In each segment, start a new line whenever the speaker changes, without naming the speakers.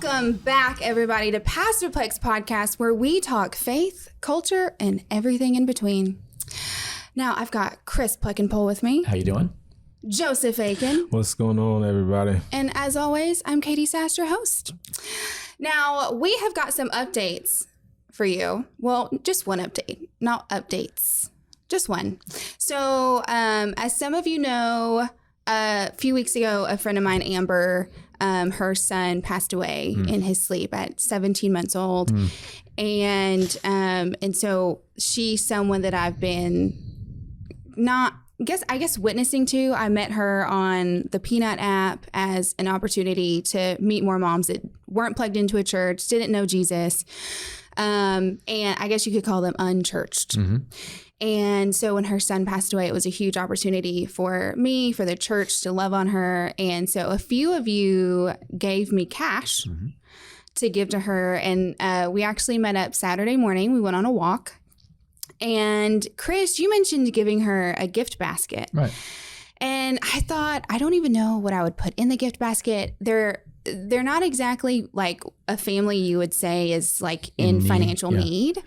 Welcome back, everybody, to Pastor Plek's podcast, where we talk faith, culture, and everything in between. Now, I've got Chris Plekenpole with me.
How you doing?
Joseph Aiken.
What's going on, everybody?
And as always, I'm Catie Sas, your host. Now, we have got some updates for you. Well, just one update, not updates, just one. So, as some of you know, a few weeks ago, a friend of mine, Amber, her son passed away in his sleep at 17 months old. And so she's someone that I've been I guess witnessing to. I met her on the Peanut app as an opportunity to meet more moms that weren't plugged into a church, didn't know Jesus. And I guess you could call them unchurched. And so when her son passed away, it was a huge opportunity for me, for the church to love on her. And so a few of you gave me cash to give to her. And we actually met up Saturday morning. We went on a walk. And Chris, you mentioned giving her a gift basket.
Right.
And I thought, I don't even know what I would put in the gift basket. They're not exactly like a family you would say is like in financial need.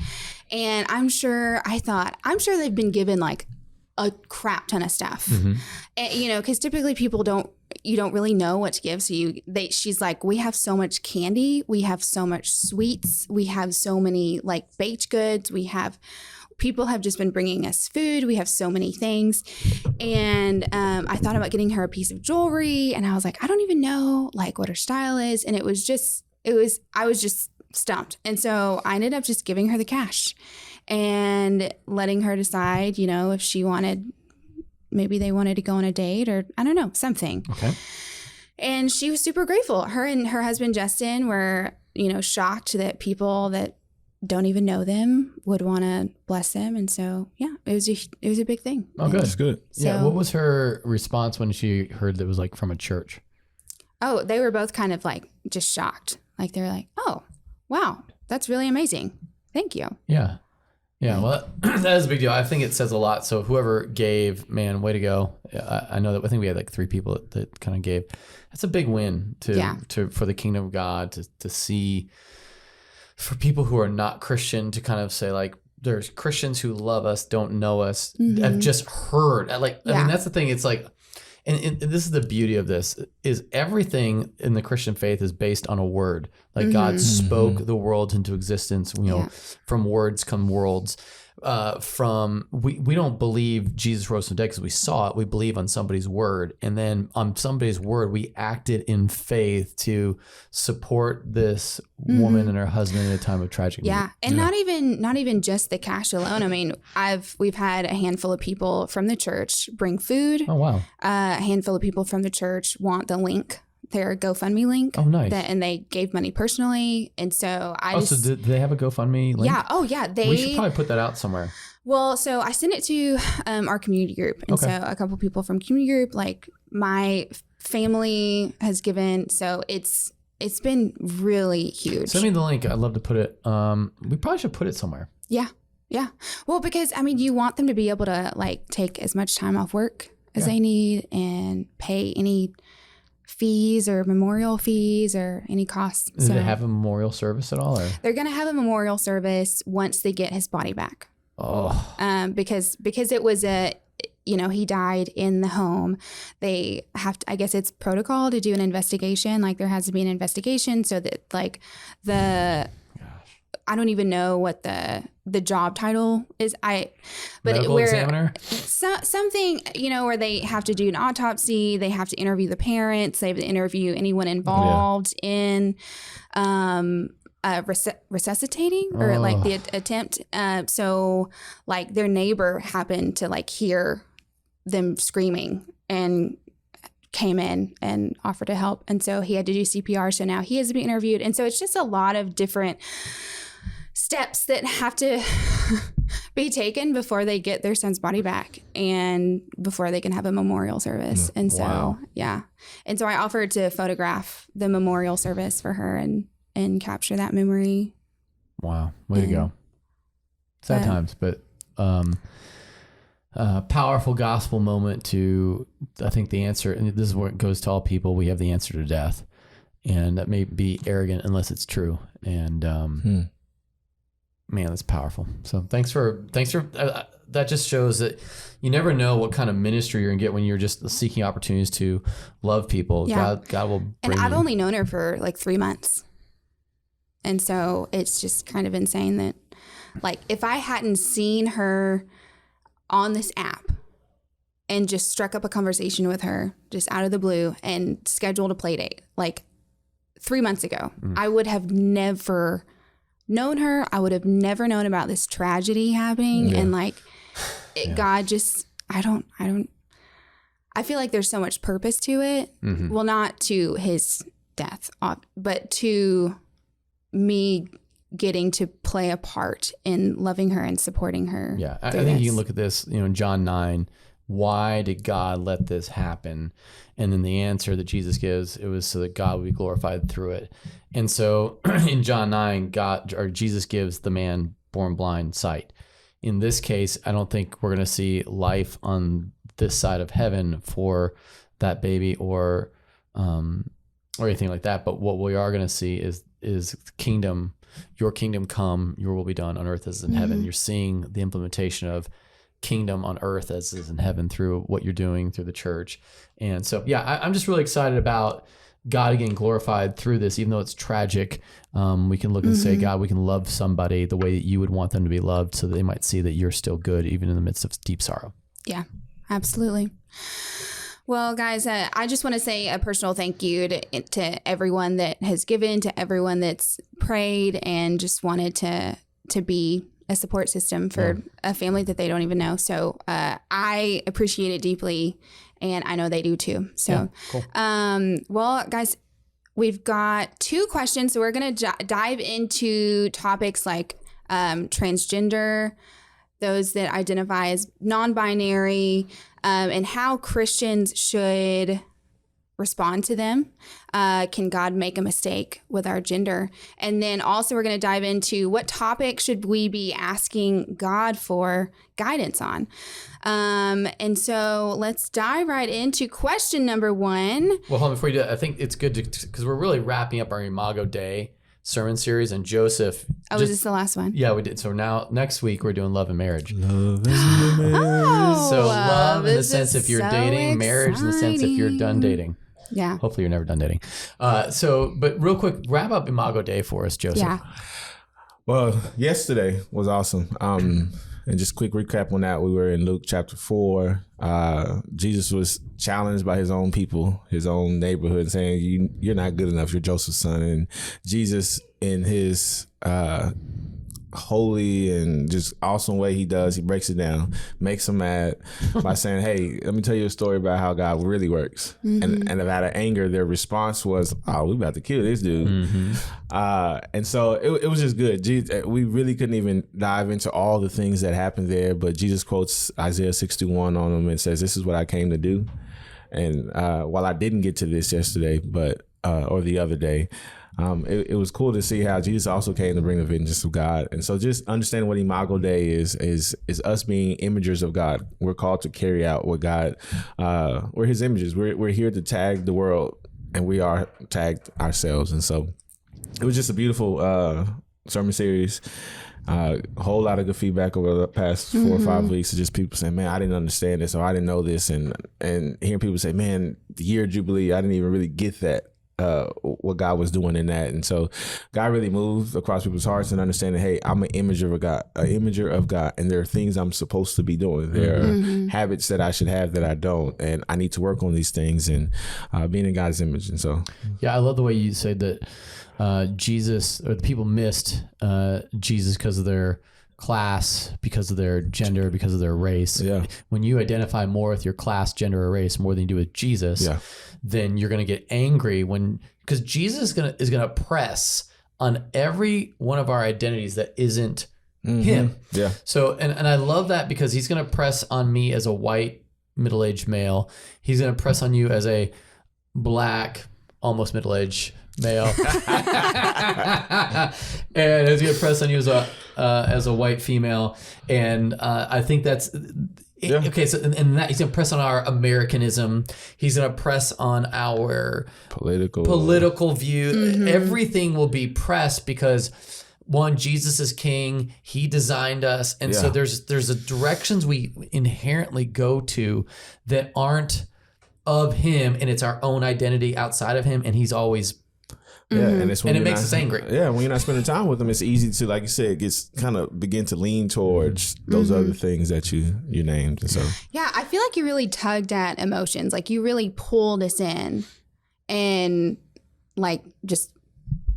And I'm sure they've been given like a crap ton of stuff, and, you know, because typically people you don't really know what to give. So she's like, we have so much candy. We have so much sweets. We have so many like baked goods. People have just been bringing us food. We have so many things. And I thought about getting her a piece of jewelry, and I was like, I don't even know like what her style is. And I was just stumped. And so I ended up just giving her the cash and letting her decide, you know, if maybe they wanted to go on a date or I don't know, something.
Okay.
And she was super grateful. Her and her husband, Justin, were, you know, shocked that people that don't even know them would want to bless them. And so, yeah, it was a big thing.
Oh, good.
That's good.
Yeah. What was her response when she heard that it was like from a church?
Oh, they were both kind of like just shocked. Like they were like, oh, wow, that's really amazing. Thank you.
Yeah. Yeah. Well, that is a big deal. I think it says a lot. So whoever gave, man, way to go. I know that I think we had like 3 people that kind of gave. That's a big win for the kingdom of God to see. For people who are not Christian to kind of say like, there's Christians who love us, don't know us. I've just heard I mean, that's the thing. It's like, and this is the beauty of this is everything in the Christian faith is based on a word. Like God spoke the world into existence, you know, from words come worlds. We don't believe Jesus rose from the dead because we saw it. We believe on somebody's word. And then on somebody's word, we acted in faith to support this woman and her husband in a time of tragic need.
And not even just the cash alone. I mean, we've had a handful of people from the church bring food.
Oh, wow.
A handful of people from the church want the link, their GoFundMe link.
Oh, nice.
And they gave money personally. And so
so did they have a GoFundMe link?
Yeah. Oh, yeah.
We should probably put that out somewhere.
Well, so I sent it to our community group. And so a couple people from community group, like my family has given. So it's been really huge.
Send me the link. I'd love to put it. We probably should put it somewhere.
Yeah. Yeah. Well, because I mean, you want them to be able to like take as much time off work as they need and pay any fees or memorial fees or any costs.
Do they have a memorial service at all? Or?
They're going to have a memorial service once they get his body back.
Oh.
Because it was he died in the home. They have to, I guess it's protocol to do an investigation. Like there has to be an investigation so that like I don't even know what the job title is.
Medical examiner?
Something, where they have to do an autopsy. They have to interview the parents. They have to interview anyone involved in resuscitating or like the attempt. So like their neighbor happened to like hear them screaming and came in and offered to help. And so he had to do CPR. So now he has to be interviewed. And so it's just a lot of different steps that have to be taken before they get their son's body back and before they can have a memorial service. And so, And so I offered to photograph the memorial service for her and capture that memory.
Wow. Way to go. Sad times, but powerful gospel moment to, I think the answer, and this is where it goes to all people, we have the answer to death. and that may be arrogant unless it's true. And man, that's powerful. So thanks for that. Just shows that you never know what kind of ministry you're gonna get when you're just seeking opportunities to love people.
Yeah.
God will bring
And I've
you.
only known her for like 3 months. And so it's just kind of insane that, like, if I hadn't seen her on this app and just struck up a conversation with her just out of the blue and scheduled a play date like 3 months ago, I would have never known her. I would have never known about this tragedy happening. And like, God just, I feel like there's so much purpose to it. Well, not to his death, but to me getting to play a part in loving her and supporting her.
Yeah. I think you can look at this, in John 9, why did God let this happen? And then the answer that Jesus gives, it was so that God would be glorified through it. And so in John 9, Jesus gives the man born blind sight. In this case, I don't think we're going to see life on this side of heaven for that baby or anything like that. But what we are going to see is kingdom, your kingdom come, your will be done on earth as in heaven. You're seeing the implementation of kingdom on earth as is in heaven through what you're doing through the church. And so, I'm just really excited about God getting glorified through this, even though it's tragic. We can look and say, God, we can love somebody the way that you would want them to be loved so that they might see that you're still good, even in the midst of deep sorrow. Yeah, absolutely. Well, guys, I just want to say a personal thank you to everyone that has given, to everyone that's prayed and just wanted to be a support system for a family that they don't even know. So I appreciate it deeply, and I know they do too. So, cool. Well, guys, we've got 2 questions. So we're going to dive into topics like transgender, those that identify as non-binary, and how Christians should respond to them. Can God make a mistake with our gender? And then also we're going to dive into what topic should we be asking God for guidance on. And so let's dive right into question number 1. Well, hold on, before you do that, I think it's good because we're really wrapping up our Imago Dei sermon series, and Joseph.
Was this the last one?
Yeah, we did. So now next week we're doing love and marriage.
Love and marriage.
So love in the sense if you're dating, marriage in the sense if you're done dating.
Yeah.
Hopefully you're never done dating. But real quick, wrap up Imago Dei for us, Joseph.
Yeah.
Well, yesterday was awesome. And just quick recap on that, we were in Luke chapter 4. Jesus was challenged by his own people, his own neighborhood, saying, you're not good enough, you're Joseph's son. And Jesus, in his holy and just awesome way he breaks it down, makes them mad by saying, hey, let me tell you a story about how God really works. And out of anger, their response was, oh, we about to kill this dude. And so it was just good. We really couldn't even dive into all the things that happened there, but Jesus quotes Isaiah 61 on them and says, this is what I came to do. And while I didn't get to this yesterday, or the other day, it was cool to see how Jesus also came to bring the vengeance of God. And so just understanding what Imago Dei is us being imagers of God. We're called to carry out what God, we're his images. We're here to tag the world, and we are tagged ourselves. And so it was just a beautiful sermon series. A whole lot of good feedback over the past 4 or 5 weeks of just people saying, man, I didn't understand this, or I didn't know this. And hearing people say, man, the year of Jubilee, I didn't even really get that. What God was doing in that. And so God really moved across people's hearts and understanding, hey, I'm an imager of God, and there are things I'm supposed to be doing. There are habits that I should have that I don't, and I need to work on these things and being in God's image. And so,
yeah, I love the way you said that Jesus, or the people missed Jesus because of their class, because of their gender, because of their race. Yeah. When you identify more with your class, gender, or race more than you do with Jesus, then you're going to get angry because Jesus is going to press on every one of our identities that isn't him. Yeah. So, and I love that because he's going to press on me as a white middle-aged male. He's going to press on you as a black, almost middle-aged male. And he's going to press on you as a white female. And I think Okay, so and that he's gonna press on our Americanism. He's gonna press on our political view. Everything will be pressed because one, Jesus is king. He designed us, and so there's a directions we inherently go to that aren't of him, and it's our own identity outside of him, and he's always.
Yeah, and it's when
it makes us angry.
Yeah, when you're not spending time with them, it's easy to, like you said, kind of begin to lean towards those other things that you named. And so,
yeah, I feel like you really tugged at emotions. Like you really pulled us in, and like just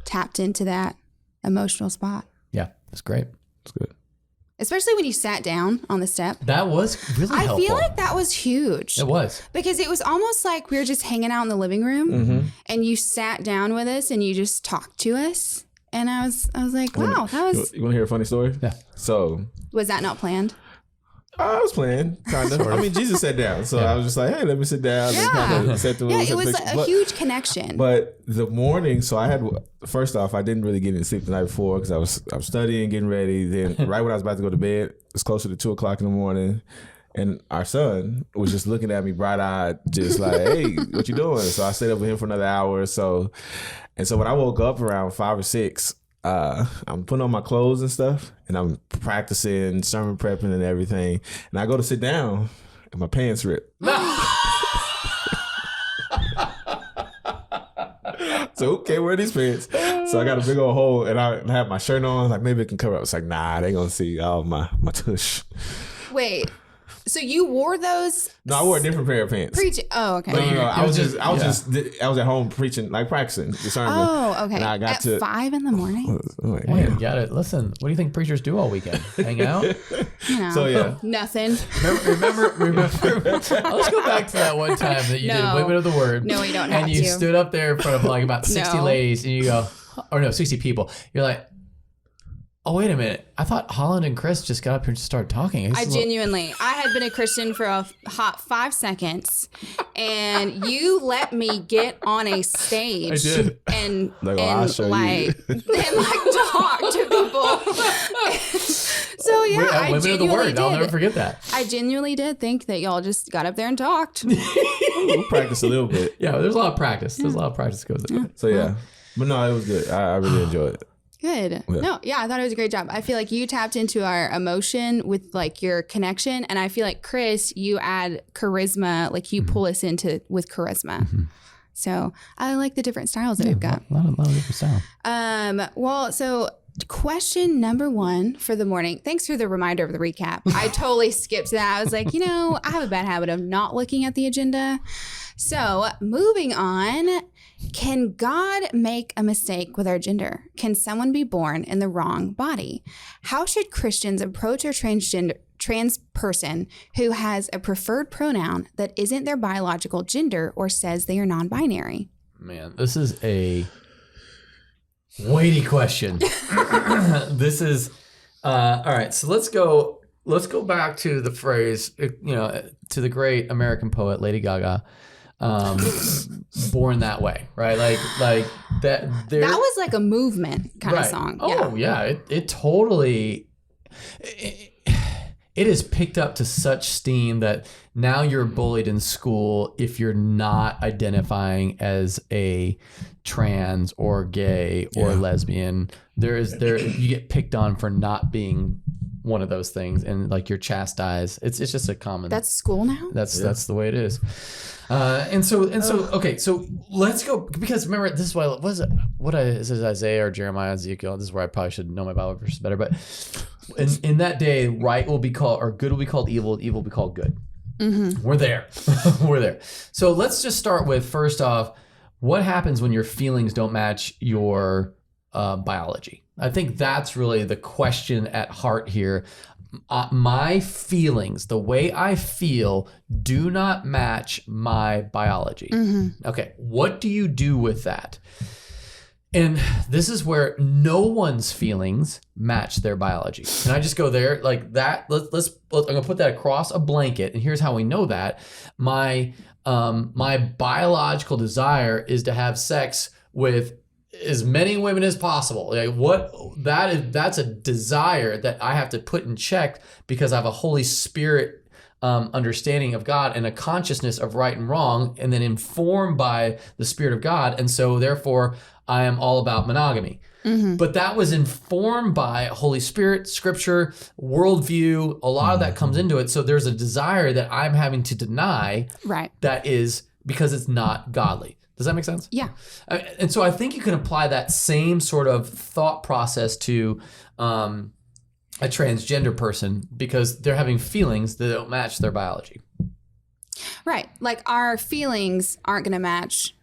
tapped into that emotional spot.
Yeah, that's great.
That's good.
Especially when you sat down on the step.
That was really helpful.
I feel like that was huge.
It was.
Because it was almost like we were just hanging out in the living room and you sat down with us and you just talked to us. And I was like, wow, that was...
You want to hear a funny story?
Yeah.
So...
Was that not planned?
I was playing, kind of. I mean, Jesus sat down. So I was just like, hey, let me sit down.
Yeah.
And kind of set the
Yeah, it was a huge connection.
But the morning, so I had, first off, I didn't really get any sleep the night before because I was studying, getting ready. Then right when I was about to go to bed, it's closer to 2 o'clock in the morning. And our son was just looking at me bright-eyed, just like, hey, what you doing? So I stayed up with him for another hour or so. And so when I woke up around 5 or 6, I'm putting on my clothes and stuff, and I'm practicing sermon prepping and everything. And I go to sit down, and my pants rip. So, okay, where are these pants? So I got a big old hole, and I have my shirt on. Like, maybe it can cover up. It's like, nah, they gonna see all my tush.
Wait. So you wore those?
No, I wore a different pair of pants.
Preaching. Oh, okay.
No, I was at home preaching, like practicing the sermon.
Oh, okay.
And I got
at 5 in the morning.
Hey, you got it. Listen, what do you think preachers do all weekend? Hang out?
No,
So yeah,
nothing.
Remember. Let's go back to that one time that you did Women of the Word.
No, we don't have
and you
to.
stood up there in front of like about 60 ladies, and you go, or no, 60 people. You're like, oh, wait a minute. I thought Holland and Chris just got up here and just started talking. I
had been a Christian for a hot 5 seconds, and you let me get on a stage.
I did.
And
like,
talk to people. So yeah, I
Women of the Word.
did.
I'll never forget that.
I genuinely did think that y'all just got up there and talked.
we practiced a little bit.
Yeah, there's a lot of practice. There's a lot of practice goes into it.
So yeah, but no, it was good. I really enjoyed it.
Good. Yeah. I thought it was a great job. I feel like you tapped into our emotion with like your connection. And I feel like Chris, you add charisma, like you pull us into with charisma. So I like the different styles that we've got.
A lot of different styles.
Well, so question number 1 for the morning. Thanks for the reminder of the recap. I totally skipped that. I was like, I have a bad habit of not looking at the agenda. So moving on. Can God make a mistake with our gender? Can someone be born in the wrong body? How should Christians approach a trans person who has a preferred pronoun that isn't their biological gender or says they are non-binary?
Man, this is a weighty question. This is all right. So let's go back to the phrase, to the great American poet Lady Gaga. Born that way, right? Like that. That
was like a movement kind of song.
Oh yeah, it totally. It is picked up to such steam that now you're bullied in school if you're not identifying as a trans or gay or lesbian. You get picked on for not being one of those things, and like you're chastised. It's just a common.
That's school now.
That's the way it is. And so okay, so let's go, because remember, this is what was it? Is it Isaiah or Jeremiah, Ezekiel? This is where I probably should know my Bible verses better. But in that day, right will be called, or good will be called evil, evil will be called good. We're there. We're there. So let's just start with, first off, what happens when your feelings don't match your biology? I think that's really the question at heart here. My feelings, the way I feel, do not match my biology. Okay, what do you do with that? And this is where no one's feelings match their biology. Can I just go there like that? I'm gonna put that across a blanket, and here's how we know that. My biological desire is to have sex with as many women as possible. Like that's a desire that I have to put in check because I have a Holy Spirit understanding of God and a consciousness of right and wrong, and then informed by the Spirit of God. And so therefore I am all about monogamy. But that was informed by Holy Spirit, Scripture, worldview. A lot of that comes into it. So there's a desire that I'm having to deny.
Right.
That is because it's not godly. Does that make sense?
Yeah.
And so I think you can apply that same sort of thought process to a transgender person, because they're having feelings that don't match their biology.
Right. Like our feelings aren't going to match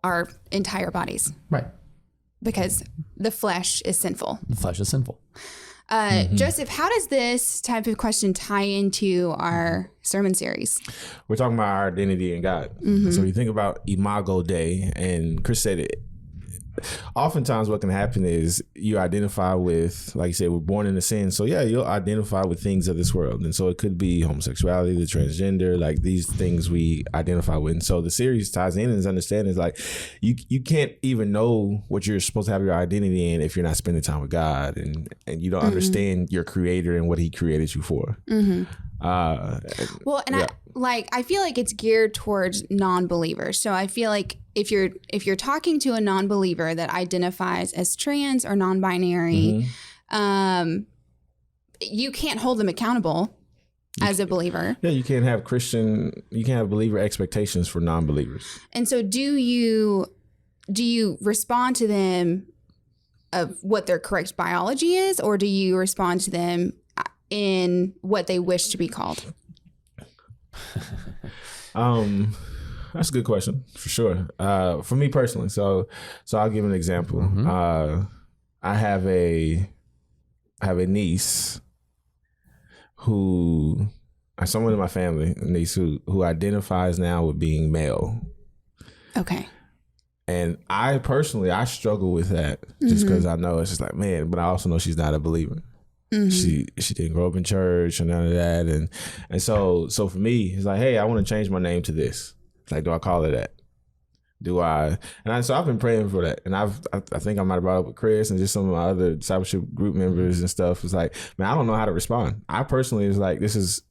our entire bodies.
Right.
Because the flesh is sinful.
The flesh is sinful.
Joseph, how does this type of question tie into our sermon series?
We're talking about our identity in God. So you think about Imago Dei, and Chris said it. Oftentimes what can happen is you identify with, like you said, we're born into sin. So yeah, you'll identify with things of this world. And so it could be homosexuality, the transgender, like these things we identify with. And so the series ties in and is understanding is like, you can't even know what you're supposed to have your identity in if you're not spending time with God, and you don't understand your creator and what he created you for.
Well, and I feel like it's geared towards non-believers. So I feel like if you're talking to a non-believer that identifies as trans or non-binary, you can't hold them accountable as a believer.
Yeah, you can't have believer expectations for non-believers.
And so do you respond to them of what their correct biology is, or do you respond to them in what they wish to be called?
That's a good question, for sure. For me personally, so I'll give an example. I have a niece who, someone in my family, a niece who identifies now with being male.
Okay.
And I personally struggle with that, just because I know it's just like, man, but I also know she's not a believer. She didn't grow up in church or none of that, and so for me, it's like, hey, I want to change my name to this. Like, do I call it that? Do I? So I've been praying for that, and I think I might have brought it up with Chris and just some of my other discipleship group members and stuff. It's like, man, I don't know how to respond. I personally is like, this is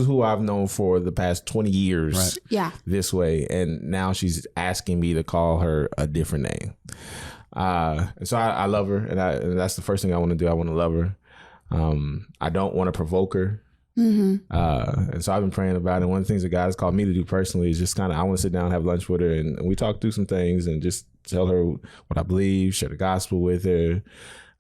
who I've known for the past 20 years.
Right.
Yeah.
This way, and now she's asking me to call her a different name. And so I love her, and that's the first thing I want to do. I want to love her. I don't want to provoke her. And so I've been praying about it. One of the things that God has called me to do personally is just I want to sit down and have lunch with her, and we talk through some things and just tell her what I believe, share the gospel with her,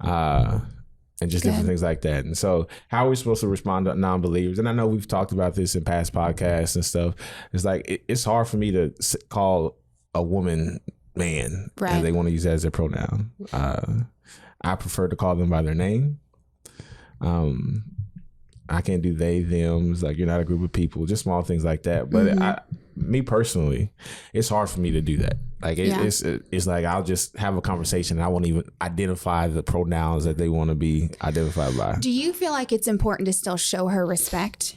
and just different things like that. And so how are we supposed to respond to non-believers? And I know we've talked about this in past podcasts and stuff. It's like, it's hard for me to call a woman man, and they want to use that as their pronoun. I prefer to call them by their name. I can't do they, thems, like you're not a group of people, just small things like that. But me personally, it's hard for me to do that. Like it's like I'll just have a conversation and I won't even identify the pronouns that they want to be identified by.
Do you feel like it's important to still show her respect?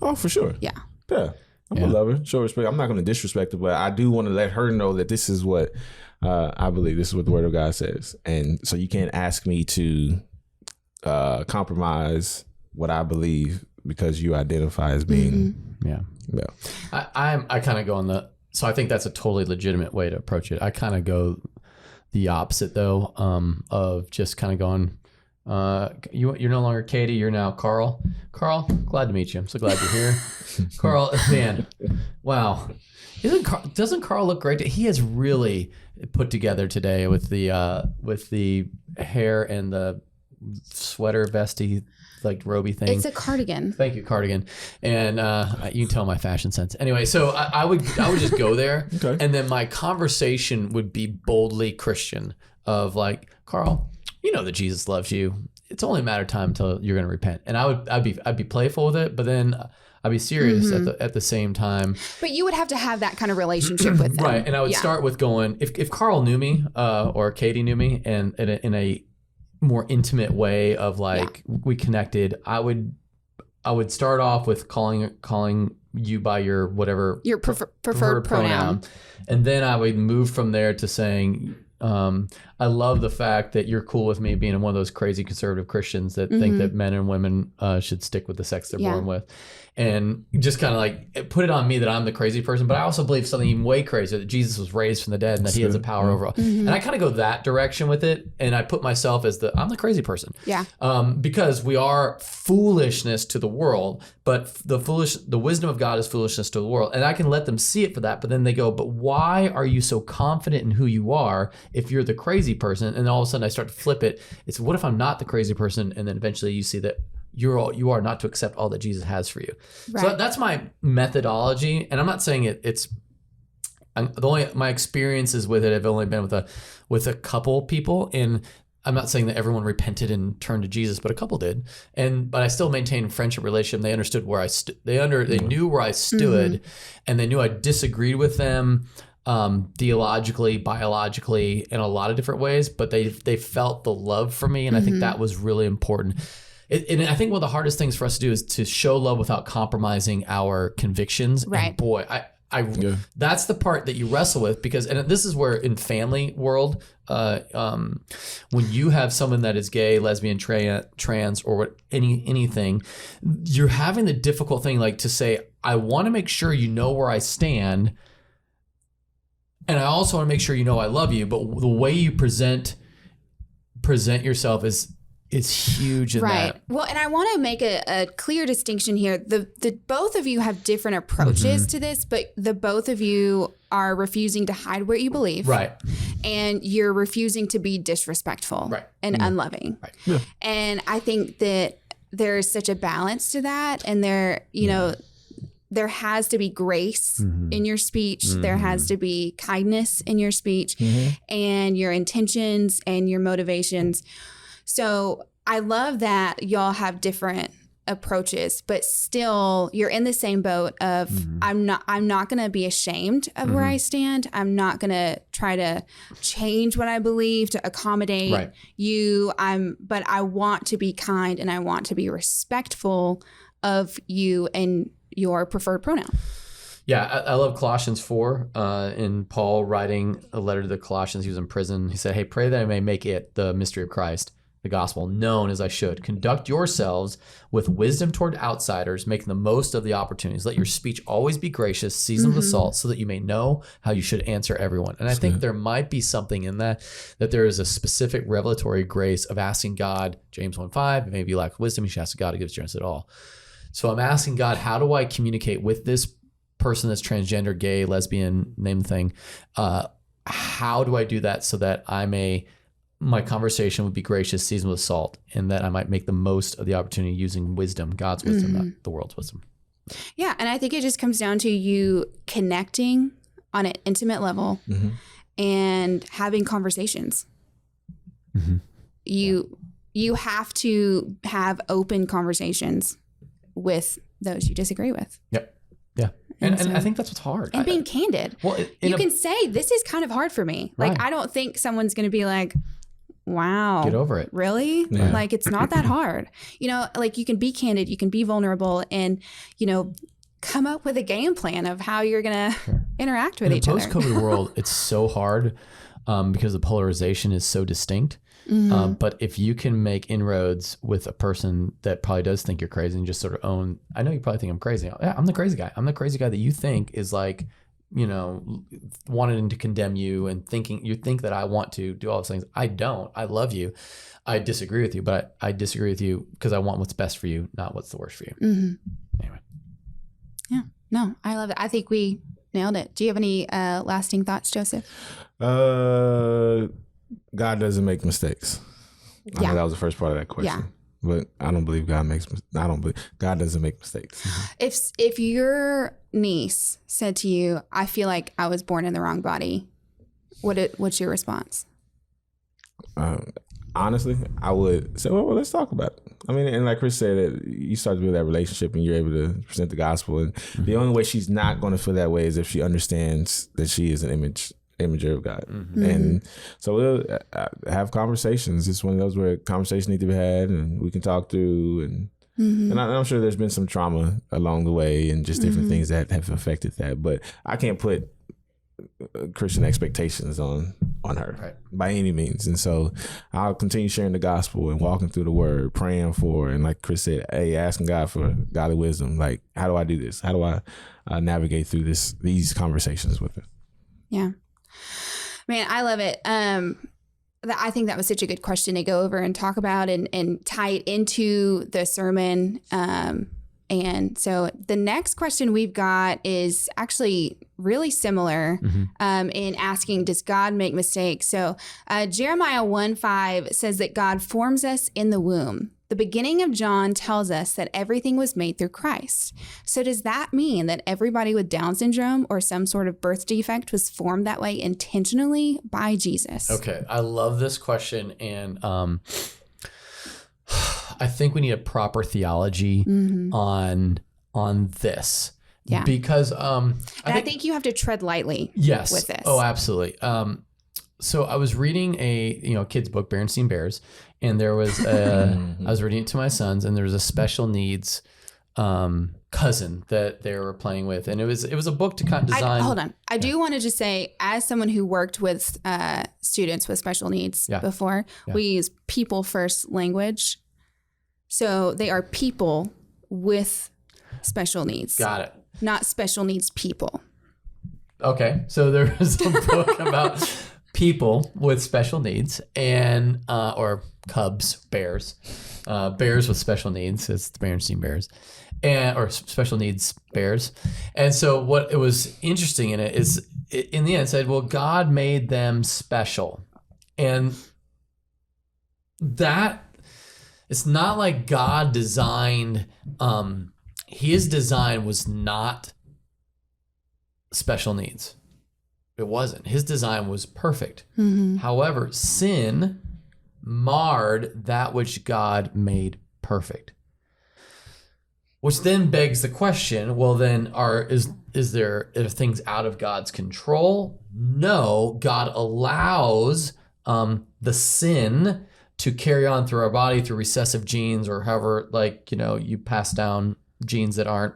Oh, for sure.
Yeah.
I'm gonna love her, show respect. I'm not gonna disrespect her, but I do want to let her know that this is what I believe. This is what the Word of God says, and so you can't ask me to compromise what I believe because you identify as being
I kind of go on so I think that's a totally legitimate way to approach it. I kind of go the opposite though, of just kind of going, you're no longer Catie, you're now Carl. Carl, glad to meet you. I'm so glad you're here. Carl, man, wow. Doesn't Carl look great? He has really put together today with the hair and the sweater vesty, like roby thing.
It's a cardigan.
Thank you, cardigan. And you can tell my fashion sense. Anyway, so I would just go there,
okay. And
then my conversation would be boldly Christian, of like, Carl, you know that Jesus loves you. It's only a matter of time until you're going to repent. And I'd be playful with it, but then I'd be serious at the same time.
But you would have to have that kind of relationship with them,
right? And I would start with going, if Carl knew me, or Catie knew me, and in a more intimate way of like we connected, I would start off with calling you by your whatever
your preferred pronoun,
and then I would move from there to saying, I love the fact that you're cool with me being one of those crazy conservative Christians that think that men and women should stick with the sex they're born with. and just kind of like put it on me that I'm the crazy person. But I also believe something even way crazier, that Jesus was raised from the dead and that he has a power over all. And I kind of go that direction with it. And I put myself as I'm the crazy person.
Yeah.
Because we are foolishness to the world, but the wisdom of God is foolishness to the world. And I can let them see it for that. But then they go, but why are you so confident in who you are if you're the crazy person? And all of a sudden I start to flip it. It's what if I'm not the crazy person? And then eventually you see that you are not to accept all that Jesus has for you. Right. So that's my methodology. And I'm not saying my experiences with it have only been with a couple people, and I'm not saying that everyone repented and turned to Jesus, but a couple did. But I still maintained a friendship relationship. They understood where I stood. They knew where I stood, and they knew I disagreed with them theologically, biologically, in a lot of different ways. But they felt the love for me, and I think that was really important. And I think one of the hardest things for us to do is to show love without compromising our convictions.
Right.
And boy, that's the part that you wrestle with, because, and this is where in family world, when you have someone that is gay, lesbian, trans, or anything, you're having the difficult thing, like to say, I want to make sure you know where I stand, and I also want to make sure you know I love you. But the way you present yourself is huge in that.
Well, and I want to make a clear distinction here. The both of you have different approaches to this, but the both of you are refusing to hide what you believe. Right. And you're refusing to be disrespectful and unloving. Right. Yeah. And I think that there's such a balance to that. And there has to be grace in your speech. There has to be kindness in your speech and your intentions and your motivations. So I love that y'all have different approaches, but still you're in the same boat of I'm not going to be ashamed of where I stand. I'm not going to try to change what I believe to accommodate you. But I want to be kind and I want to be respectful of you and your preferred pronoun.
Yeah, I love Colossians 4. In Paul writing a letter to the Colossians, he was in prison. He said, hey, pray that I may make it, the mystery of Christ, the gospel, known as I should. Conduct yourselves with wisdom toward outsiders, making the most of the opportunities. Let your speech always be gracious, seasoned with salt, so that you may know how you should answer everyone. And I think there might be something in that there is a specific revelatory grace of asking God, James 1:5, maybe you lack wisdom, you should ask God to give us generous at all. So I'm asking God, how do I communicate with this person that's transgender, gay, lesbian, name the thing? How do I do that so that my conversation would be gracious, seasoned with salt, and that I might make the most of the opportunity using wisdom, God's wisdom, not the world's wisdom.
Yeah, and I think it just comes down to you connecting on an intimate level and having conversations. You have to have open conversations with those you disagree with.
Yep. Yeah. And I think that's what's hard.
And being candid. Well, you can say, this is kind of hard for me. Like, I don't think someone's going to be like, wow.
Get over it.
Really? Yeah. Like, it's not that hard. Like, you can be candid, you can be vulnerable, and, come up with a game plan of how you're going to interact with each other.
In the post-COVID world, it's so hard because the polarization is so distinct. But if you can make inroads with a person that probably does think you're crazy and just sort of own, I know you probably think I'm crazy. Yeah, I'm the crazy guy. I'm the crazy guy that you think is like, wanting to condemn you and you think that I want to do all those things. I don't. I love you. I disagree with you, but I disagree with you because I want what's best for you, not what's the worst for you. Anyway.
Yeah. No, I love it. I think we nailed it. Do you have any lasting thoughts, Joseph?
God doesn't make mistakes. I know that was the first part of that question. Yeah. But I don't believe God doesn't make mistakes.
If your niece said to you, I feel like I was born in the wrong body, what's your response?
Honestly, I would say, well, let's talk about it. I mean, and like Chris said, you start to build that relationship and you're able to present the gospel. And the only way she's not going to feel that way is if she understands that she is an imager of God. And so we'll have conversations. It's one of those where conversations need to be had and we can talk through. And I'm sure there's been some trauma along the way and just different things that have affected that. But I can't put Christian expectations on on her by any means. And so I'll continue sharing the gospel and walking through the word, praying for, and like Chris said, hey, asking God for godly wisdom. Like, how do I do this? How do I navigate through these conversations with her?
Yeah. Man, I love it. I think that was such a good question to go over and talk about and tie it into the sermon. And so the next question we've got is actually really similar in asking, does God make mistakes? So Jeremiah 1:5 says that God forms us in the womb. The beginning of John tells us that everything was made through Christ. So does that mean that everybody with Down syndrome or some sort of birth defect was formed that way intentionally by Jesus?
Okay, I love this question, and I think we need a proper theology on this.
Yeah.
Because
I think you have to tread lightly with this.
Oh, absolutely. So I was reading a kid's book, Berenstain Bears, and there was I was reading it to my sons, and there was a special needs cousin that they were playing with, and it was a book to kind of design.
Hold on, I do want to just say, as someone who worked with students with special needs before, we use people first language, so they are people with special needs.
Got it.
Not special needs people.
Okay, so there was a book about people with special needs and or bears with special needs. It's the Berenstain Bears, or special needs bears. And so what it was interesting in it is, in the end, it said, well, God made them special, and that it's not like God designed. His design was not special needs. It wasn't. His design was perfect. However, sin marred that which God made perfect. Which then begs the question, well then, are things out of God's control? No, God allows the sin to carry on through our body through recessive genes, or however, you pass down genes that aren't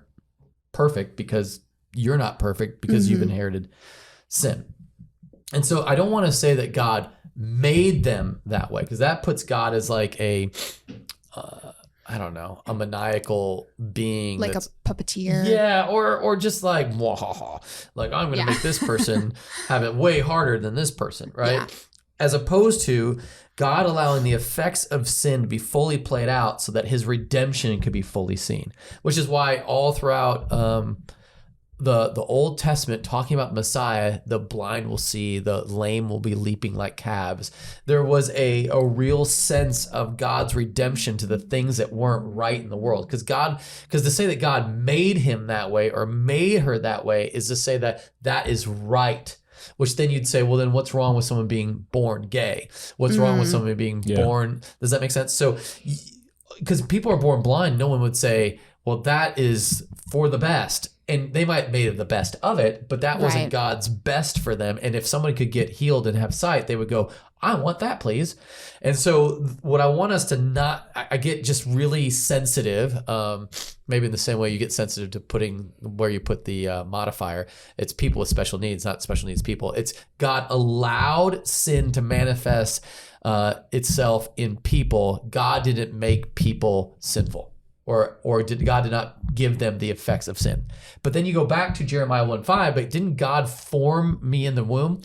perfect because you're not perfect because you've inherited sin. And so I don't want to say that God made them that way, because that puts God as like a maniacal being,
like a puppeteer.
Yeah, or just like I'm going to make this person have it way harder than this person, right? Yeah. As opposed to God allowing the effects of sin to be fully played out so that his redemption could be fully seen, which is why all throughout the Old Testament, talking about Messiah, the blind will see, the lame will be leaping like calves. There was a real sense of God's redemption to the things that weren't right in the world. Because to say that God made him that way or made her that way is to say that is right. Which then you'd say, well, then what's wrong with someone being born gay? What's wrong with someone being born? Does that make sense? So, because people are born blind, no one would say, well, that is for the best. And they might have made the best of it, but that wasn't God's best for them. And if someone could get healed and have sight, they would go, I want that, please. And so what I want us to not, I get just really sensitive, maybe in the same way you get sensitive to putting where you put the modifier. It's people with special needs, not special needs people. It's God allowed sin to manifest itself in people. God didn't make people sinful. Or God did not give them the effects of sin. But then you go back to Jeremiah 1:5, but didn't God form me in the womb?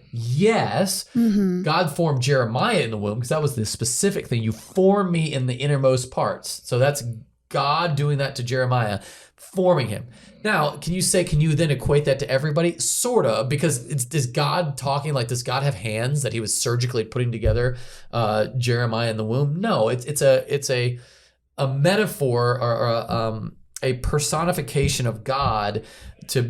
Yes, God formed Jeremiah in the womb, because that was the specific thing. You formed me in the innermost parts. So that's God doing that to Jeremiah, forming him. Now, can you then equate that to everybody? Sort of, because is God talking like, does God have hands that he was surgically putting together Jeremiah in the womb? No, it's a metaphor or a personification of God to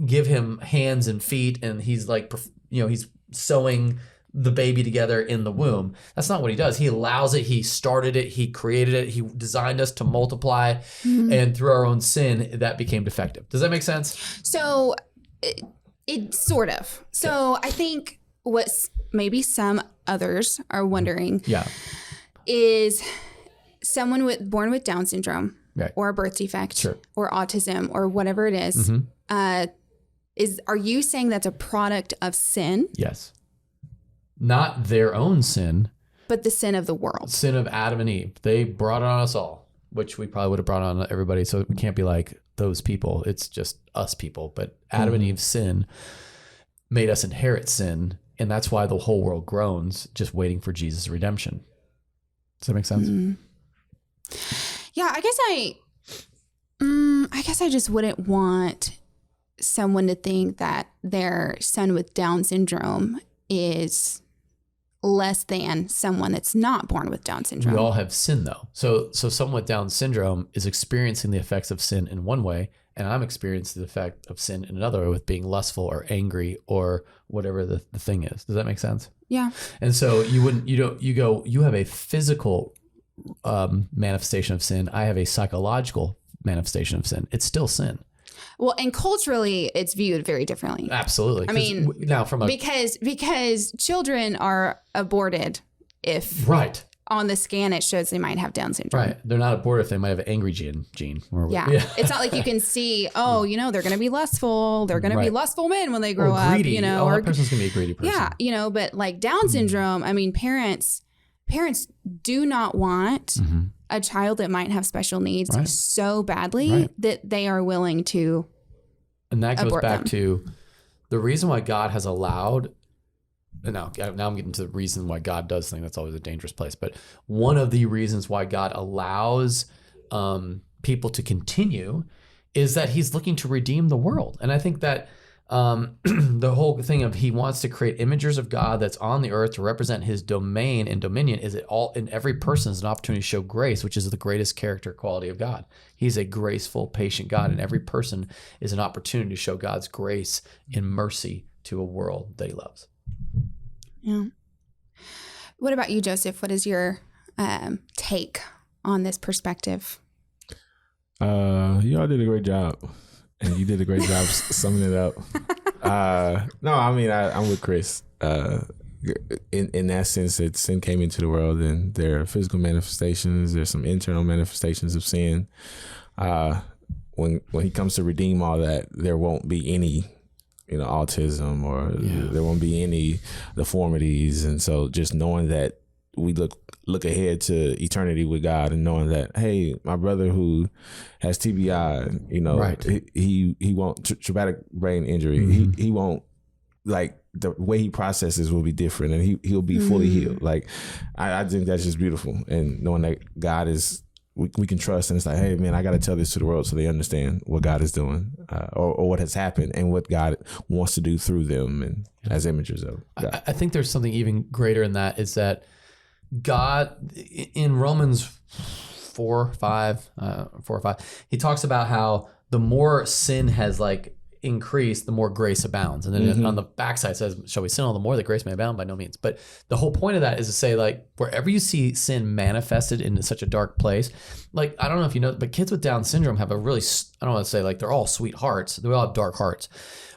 give him hands and feet, and he's like, he's sewing the baby together in the womb. That's not what he does. He allows it. He started it. He created it. He designed us to multiply, and through our own sin, that became defective. Does that make sense?
So it sort of. So I think what maybe some others are wondering is someone born with Down syndrome or a birth defect or autism or whatever it is, are you saying that's a product of sin?
Yes. not their own sin,
but the sin of the world.
Sin of Adam and Eve. They brought it on us all, which we probably would have brought on everybody. So we can't be like those people. It's just us people. But Adam and Eve's sin made us inherit sin. And that's why the whole world groans, just waiting for Jesus' redemption. Does that make sense?
Yeah, I guess I just wouldn't want someone to think that their son with Down syndrome is less than someone that's not born with Down syndrome.
We all have sin though. So someone with Down syndrome is experiencing the effects of sin in one way, and I'm experiencing the effect of sin in another way with being lustful or angry or whatever the thing is. Does that make sense?
Yeah.
And so you have a physical manifestation of sin. I have a psychological manifestation of sin. It's still sin.
Well, and culturally, it's viewed very differently.
Absolutely.
I mean,
now from a
because children are aborted if on the scan it shows they might have Down syndrome.
Right. They're not aborted if they might have an angry gene.
Yeah. It's not like you can see, they're going to be lustful. They're going to be lustful men when they grow
or greedy.
up.
That person's going to be a greedy person.
Yeah. But like Down syndrome, I mean, parents do not want a child that might have special needs so badly that they are willing to
and that goes back
them.
to the reason why God has allowed. Now I'm getting to the reason why God does things. That's always a dangerous place. But one of the reasons why God allows people to continue is that he's looking to redeem the world. And I think that the whole thing of he wants to create imagers of God that's on the earth to represent his domain and dominion is it all in every person is an opportunity to show grace, which is the greatest character quality of God. He's a graceful, patient God, and every person is an opportunity to show God's grace and mercy to a world that he loves.
Yeah. What about you, Joseph? What is your take on this perspective?
You all did a great job. And you did a great job summing it up. No, I mean, I'm with Chris. In that sense, that sin came into the world, and there are physical manifestations. There's some internal manifestations of sin. When he comes to redeem all that, there won't be any, autism or there won't be any deformities. And so, just knowing that we look ahead to eternity with God, and knowing that, hey, my brother who has TBI, he won't traumatic brain injury. He won't, like, the way he processes will be different, and he'll be fully healed. Like, I think that's just beautiful. And knowing that God is, we can trust, and it's like, hey man, I got to tell this to the world so they understand what God is doing, or what has happened, and what God wants to do through them, and as imagers of God.
I think there's something even greater in that, is that God in Romans 4 or 5, he talks about how the more sin has increased, the more grace abounds. And then on the backside it says, shall we sin all the more that grace may abound? By no means. But the whole point of that is to say, wherever you see sin manifested in such a dark place, I don't know if you know, but kids with Down syndrome have a really, I don't want to say they're all sweet hearts. They all have dark hearts.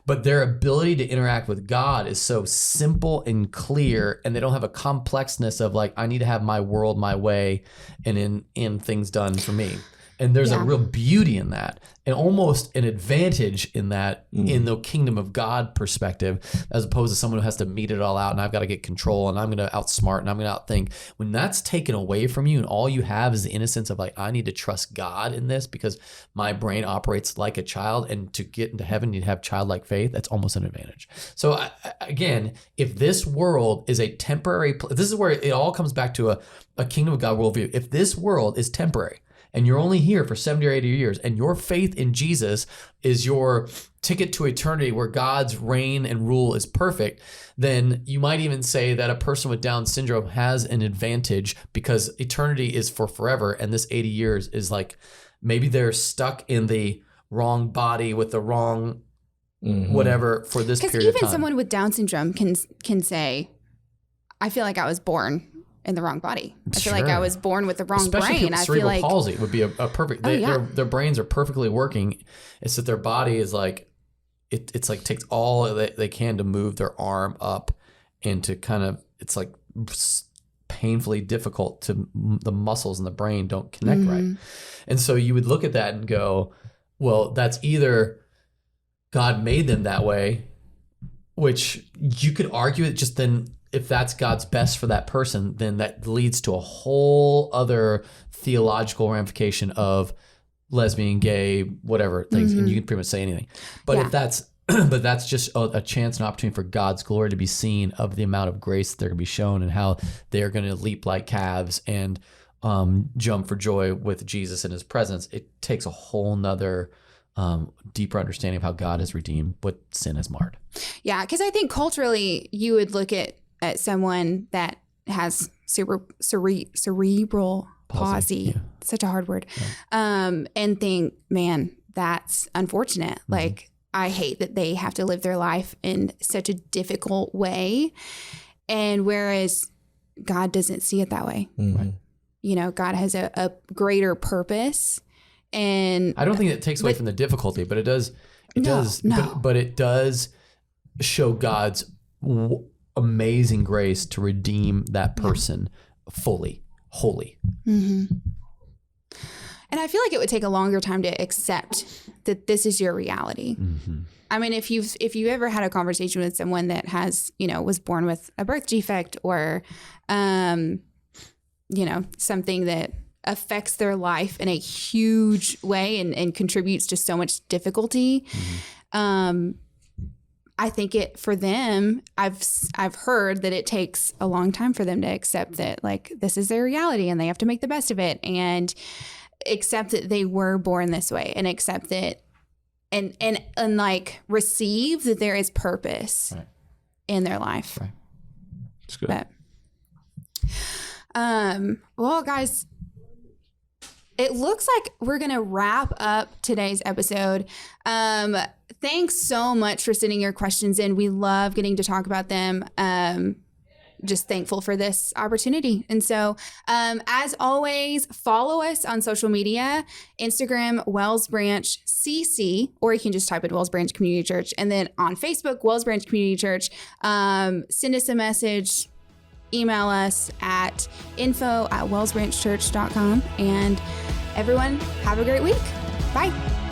But their ability to interact with God is so simple and clear, and they don't have a complexness of I need to have my world my way and in things done for me. And there's a real beauty in that, and almost an advantage in that in the kingdom of God perspective, as opposed to someone who has to meet it all out, and I've got to get control, and I'm going to outsmart, and I'm going to outthink. When that's taken away from you, and all you have is the innocence of I need to trust God in this because my brain operates like a child, and to get into heaven, you have childlike faith. That's almost an advantage. So again, if this world is a temporary, this is where it all comes back to a kingdom of God worldview. If this world is temporary, and you're only here for 70 or 80 years, and your faith in Jesus is your ticket to eternity where God's reign and rule is perfect, then you might even say that a person with Down syndrome has an advantage because eternity is for forever, and this 80 years is maybe they're stuck in the wrong body with the wrong whatever for this period of time.
Because even someone with Down syndrome can say, I feel like I was born in the wrong body. I feel like I was born with the wrong brain. I feel like
palsy would be a perfect. Their brains are perfectly working. It's that their body is it's takes all they can to move their arm up, and to kind of it's painfully difficult to the muscles in the brain don't connect right. And so you would look at that and go, well, that's either God made them that way, which you could argue it just then. if that's God's best for that person, then that leads to a whole other theological ramification of lesbian, gay, whatever things, and you can pretty much say anything. But if that's just a chance and opportunity for God's glory to be seen of the amount of grace that they're going to be shown and how they're going to leap like calves and jump for joy with Jesus in his presence, it takes a whole nother deeper understanding of how God has redeemed what sin has marred. Yeah,
because I think culturally you would look at someone that has cerebral palsy, such a hard word, and think, man, that's unfortunate. Like, I hate that they have to live their life in such a difficult way. And whereas God doesn't see it that way. Right. You know, God has a greater purpose. And
I don't think it takes away from the difficulty, but it does. But it does show God's amazing grace to redeem that person fully, wholly.
Mm-hmm. And I feel like it would take a longer time to accept that this is your reality. Mm-hmm. I mean, if you've ever had a conversation with someone that has, was born with a birth defect or, something that affects their life in a huge way and contributes to so much difficulty. Mm-hmm. I think for them, I've heard that it takes a long time for them to accept that, like, this is their reality and they have to make the best of it and accept that they were born this way and accept that and like receive that there is purpose in their life.
Right.
That's good.
Well, guys, it looks like we're going to wrap up today's episode. Thanks so much for sending your questions in. We love getting to talk about them. Just thankful for this opportunity. And so, as always, follow us on social media, Instagram, Wells Branch CC, or you can just type in Wells Branch Community Church. And then on Facebook, Wells Branch Community Church. Send us a message, email us at info@wellsbranchchurch.com. And everyone, have a great week. Bye.